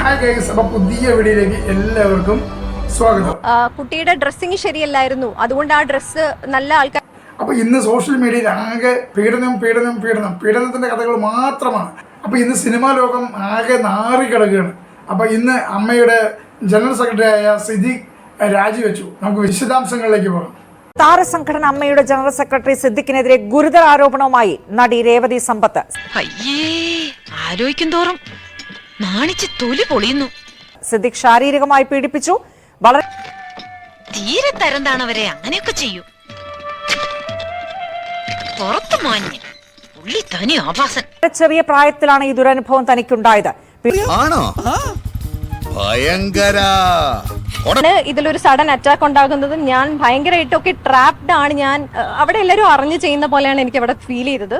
Hi guys, അപ്പോൾ പുതിയ വീഡിയോയിലേക്ക് എല്ലാവർക്കും സ്വാഗതം. കുട്ടിയുടെ ഡ്രസ്സിങ് ശരിയല്ലായിരുന്നു, അതുകൊണ്ട് ആ ഡ്രസ്സ് നല്ല ആൾക്കാർ. അപ്പോൾ ഇന്ന് സോഷ്യൽ മീഡിയയിൽ ആകെ പീഡനത്തിന്റെ കഥകൾ മാത്രമാണ്. അപ്പോൾ ഇന്ന് സിനിമാ ലോകം ആകെ നാറിക്കിടക്കുകയാണ്. അപ്പോൾ ഇന്ന് അമ്മയുടെ ജനറൽ സെക്രട്ടറി ആയ സിദ്ദിഖ് രാജിവെച്ചു. നമുക്ക് വിശദാംശങ്ങളിലേക്ക് പോകാം. താരസംഘടന അമ്മയുടെ ജനറൽ സെക്രട്ടറി സിദ്ദിഖിനെതിരെ ഗുരുതര ആരോപണവുമായി നടി രേവതി സമ്പത്ത്. ആലോചിക്കും തോറും നാണിച്ച് തൊലി പൊളിയുന്നു. സിദ്ദിഖ് ശാരീരികമായി പീഡിപ്പിച്ചു. വളരെ തീരെ തരംതാണവരെ അങ്ങനെയൊക്കെ ചെയ്യൂ. പുറത്തു മാഞ്ഞ് പുള്ളി തനി ആഭാസൻ. ചെറിയ പ്രായത്തിലാണ് ഈ ദുരനുഭവം തനിക്കുണ്ടായത്. ഇതിലൊരു സഡൻ അറ്റാക്ക് ഉണ്ടാകുന്നത് ഞാൻ ഭയങ്കരമായിട്ടൊക്കെ ട്രാപ്ഡ് ആണ്. ഞാൻ അവിടെ എല്ലാവരും അറിഞ്ഞു ചെയ്യുന്ന പോലെയാണ് എനിക്ക് അവിടെ ഫീൽ ചെയ്തത്.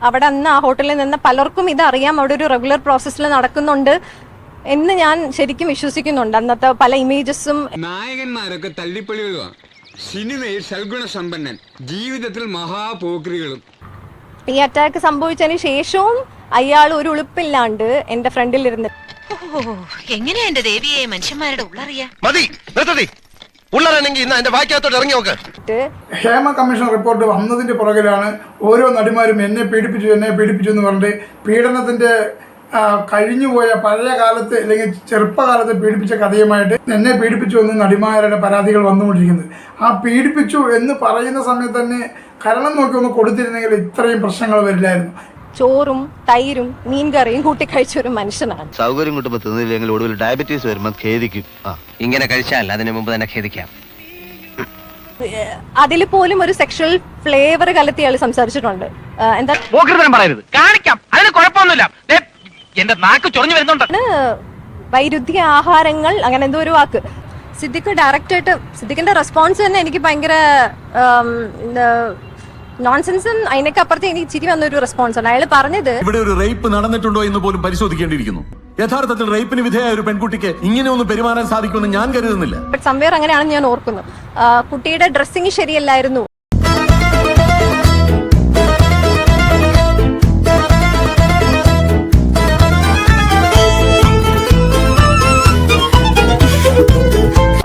അവിടെ അന്ന് ആ ഹോട്ടലിൽ നിന്ന് പലർക്കും ഇതറിയാം, അവിടെ ഒരു റെഗുലർ പ്രോസസ്സിൽ നടക്കുന്നുണ്ട് എന്ന് ഞാൻ ശരിക്കും വിശ്വസിക്കുന്നുണ്ട്. അന്നത്തെ പല ഇമേജസും നായകന്മാരൊക്കെ തല്ലിപ്പൊളികളുമാണ്, സിനിമയിൽ സൽഗുണ സമ്പന്നൻ, ജീവിതത്തിൽ മഹാപോക്രികളും. ഈ അറ്റാക്ക് സംഭവിച്ചതിന് ശേഷവും അയാൾ ഒരു ഉളുപ്പില്ലാണ്ട് എന്റെ ഫ്രണ്ടിൽ ഇരുന്ന് എങ്ങനെയാ എന്റെ ദേവിയെ മനുഷ്യന്മാരുടെ ഉള്ളറിയാ. ഹേമ കമ്മീഷൻ റിപ്പോർട്ട് വന്നതിന്റെ പുറകിലാണ് ഓരോ നടിമാരും എന്നെ പീഡിപ്പിച്ചു എന്ന് പറഞ്ഞിട്ട് പീഡനത്തിന്റെ കഴിഞ്ഞുപോയ പഴയ കാലത്ത് അല്ലെങ്കിൽ ചെറുപ്പകാലത്ത് പീഡിപ്പിച്ച കഥയുമായിട്ട് എന്നെ പീഡിപ്പിച്ചു എന്ന് നടിമാരുടെ പരാതികൾ വന്നുകൊണ്ടിരിക്കുന്നത്. ആ പീഡിപ്പിച്ചു എന്ന് പറയുന്ന സമയത്ത് തന്നെ കരണം നോക്കി ഒന്ന് കൊടുത്തിരുന്നെങ്കിൽ ഇത്രയും പ്രശ്നങ്ങൾ വരില്ലായിരുന്നു. ചോറും തൈരും മീൻകറിയും കൂട്ടി കഴിച്ച ഒരു മനുഷ്യനാണ്. സൗകര്യം കിട്ടുമ്പോൾ തിന്നില്ലെങ്കിൽ ഒടുവിൽ ഡയബറ്റീസ് വരുമ്പോൾ ഖേദിക്കും. ഇങ്ങനെ കഴിച്ചാൽ അതിന് മുമ്പ് തന്നെ ഖേദിക്കാം. അതിൽ പോലും ഒരു സെക്ഷൽ ഫ്ലേവർ കലർത്തി ആള് സംസാരിച്ചിട്ടുണ്ട്. എന്താ പറയരുത്, കാണിക്കാം, അതിന് കുഴപ്പമൊന്നുമില്ല, എന്റെ നാക്ക് ചൊറിഞ്ഞു വരുന്നുണ്ട്. വൈരുദ്ധ്യ ആഹാരങ്ങൾ, അങ്ങനെ എന്തോ ഒരു വാക്ക്. സിദ്ദിഖ് ഡയറക്റ്റായിട്ട് സിദ്ദിഖിന്റെ റെസ്പോൺസ് തന്നെ എനിക്ക് ഭയങ്കര നോൺസെൻസും അതിനൊക്കെ അപ്പുറത്ത് എനിക്ക് ചിരി വന്നൊരു റെസ്പോൺസ് ആണ്. അയാൾ പറഞ്ഞത് ഇവിടെ ഒരു റേപ്പ് നടന്നിട്ടുണ്ടോ എന്ന് പോലും പരിശോധിക്കേണ്ടിയിരിക്കുന്നു. യഥാർത്ഥത്തിൽ റേപ്പിന് വിധേയ ഒരു പെൺകുട്ടിക്ക് ഇങ്ങനെ ഒന്നും പെരുമാറാൻ സാധിക്കുമെന്ന് ഞാൻ കരുതുന്നില്ല. ബട്ട് സംവേർ അങ്ങനെയാണെന്ന് ഞാൻ ഓർക്കുന്നു. കുട്ടിയുടെ ഡ്രസ്സിങ് ശരിയല്ലായിരുന്നു.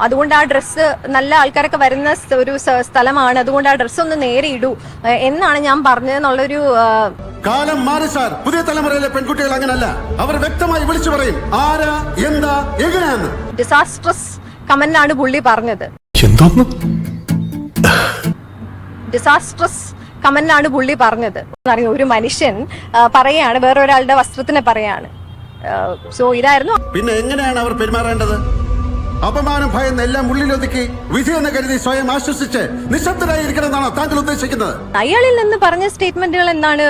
അതുകൊണ്ട് ആ ഡ്രസ്സ് നല്ല ആൾക്കാരൊക്കെ വരുന്ന ഒരു സ്ഥലമാണ്, അതുകൊണ്ട് ആ ഡ്രസ്സ് ഒന്ന് നേരെ ഇടൂ എന്നാണ് ഞാൻ പറഞ്ഞതെന്നുള്ളൊരു. കാലം മാറി സാർ, പുതിയ തലമുറയിലെ പെൺകുട്ടികൾ അങ്ങനല്ല. അവർ വ്യക്തമായി വിളിച്ചു പറയും ആരാ എന്താ എങ്ങനെയാന്ന്. ഡിസാസ്ട്രസ് കമന്റാണ് പുള്ളി പറഞ്ഞത്. ഡിസാസ്ട്രസ് കമന്റാണ് പുള്ളി പറഞ്ഞത്. ഒരു മനുഷ്യൻ പറയാണ്, വേറൊരാളുടെ വസ്ത്രത്തിനെ പറയാണ്. സോ ഇതായിരുന്നു. പിന്നെ എങ്ങനെയാണ് അവർ പെരുമാറേണ്ടത്? അപമാനം ഭയന്ന് എല്ലാം ഉള്ളിലൊതുക്കി വിധി എന്ന് കരുതി സ്വയം ആശ്വസിച്ച് നിശബ്ദരായിരിക്കണം എന്നാണോ താങ്കൾ ഉദ്ദേശിക്കുന്നത്? അയാളിൽ നിന്ന് പറഞ്ഞ സ്റ്റേറ്റ്മെന്റുകൾ എന്താണ്?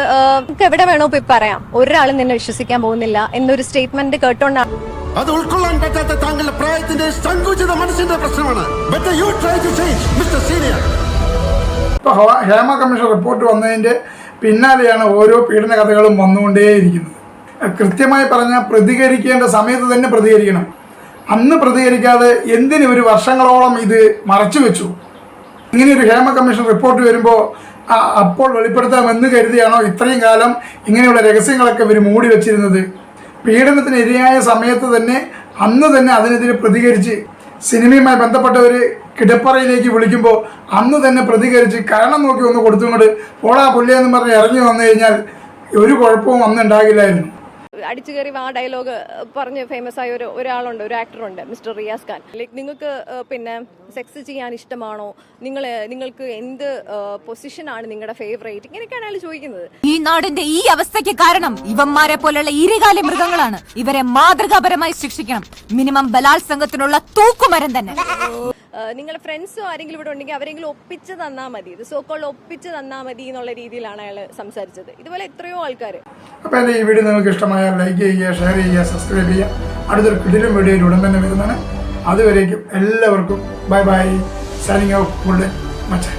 എവിടെ വേണോ പോയി പറയാം, ഒരാളും നിന്നെ വിശ്വസിക്കാൻ പോകുന്നില്ല എന്നൊരു സ്റ്റേറ്റ്മെന്റ് കേട്ടോണ്ടാണ്. അത് ഉൾക്കൊള്ളാൻ പറ്റാത്ത താങ്കളുടെ പ്രായത്തിന്റെ സങ്കുചിത മനസ്സിന്റെ പ്രശ്നമാണ്. ഹേമ കമ്മീഷൻ റിപ്പോർട്ട് വന്നതിന്റെ പിന്നാലെയാണ് ഓരോ പീഡന കഥകളും വന്നുകൊണ്ടേയിരിക്കുന്നത്. കൃത്യമായി പറഞ്ഞാൽ പ്രതികരിക്കേണ്ട സമയത്ത് തന്നെ പ്രതികരിക്കണം. അന്ന് പ്രതികരിക്കാതെ എന്തിന് ഒരു വർഷങ്ങളോളം ഇത് മറച്ചു വെച്ചു? ഇങ്ങനെയൊരു ഹേമ കമ്മീഷൻ റിപ്പോർട്ട് വരുമ്പോൾ അപ്പോൾ വെളിപ്പെടുത്താമെന്ന് കരുതിയാണോ ഇത്രയും കാലം ഇങ്ങനെയുള്ള രഹസ്യങ്ങളൊക്കെ ഇവർ മൂടി വെച്ചിരുന്നത്? പീഡനത്തിന് ഇരയായ സമയത്ത് തന്നെ അന്ന് തന്നെ അതിനെതിരെ പ്രതികരിച്ച് സിനിമയുമായി ബന്ധപ്പെട്ടവർ കിടപ്പറയിലേക്ക് വിളിക്കുമ്പോൾ അന്ന് തന്നെ പ്രതികരിച്ച് കാരണം നോക്കി ഒന്ന് കൊടുത്തുകൊണ്ട് പോടാ പുള്ളിയെന്ന് പറഞ്ഞ് ഇറങ്ങി വന്നു കഴിഞ്ഞാൽ ഒരു കുഴപ്പവും അന്ന് ഉണ്ടാകില്ലായിരുന്നു. അടിച്ചു കയറി ആ ഡയലോഗ് പറഞ്ഞ് ഫേമസ് ആയ ഒരാളുണ്ട്, ഒരു ആക്ടറുണ്ട്, മിസ്റ്റർ റിയാസ് ഖാൻ. ലൈക്ക് നിങ്ങൾക്ക് പിന്നെ സെക്സ് ചെയ്യാൻ ഇഷ്ടമാണോ, നിങ്ങൾക്ക് എന്ത് പൊസിഷനാണ് നിങ്ങളുടെ ഫേവറേറ്റ്, ഇങ്ങനെയൊക്കെയാണ് അയാൾ ചോദിക്കുന്നത്. ഈ നാടിന്റെ ഈ അവസ്ഥയ്ക്ക് കാരണം ഇവന്മാരെ പോലുള്ള ഇരുകാല മൃഗങ്ങളാണ്. ഇവരെ മാതൃകാപരമായി ശിക്ഷിക്കണം. മിനിമം ബലാത്സംഗത്തിനുള്ള തൂക്കുമരം തന്നെ. നിങ്ങളുടെ ഫ്രണ്ട്സോ ആരെങ്കിലും ഇവിടെ ഉണ്ടെങ്കിൽ അവരെങ്കിലും ഒപ്പിച്ച് തന്നാൽ മതി, ഇത് സോക്കോൾ ഒപ്പിച്ച് തന്നാൽ മതി എന്നുള്ള രീതിയിലാണ് അയാൾ സംസാരിച്ചത്. ഇതുപോലെ എത്രയോ ആൾക്കാർ. അപ്പോൾ എൻ്റെ ഈ വീഡിയോ നിങ്ങൾക്ക് ഇഷ്ടമായാൽ ലൈക്ക് ചെയ്യുക, ഷെയർ ചെയ്യുക, സബ്സ്ക്രൈബ് ചെയ്യുക. അടുത്തൊരു കിടിലൻ വീഡിയോയിൽ ഉടൻ തന്നെ വരുന്നതാണ്. അതുവരേക്കും എല്ലാവർക്കും ബൈ ബൈ. Signing out.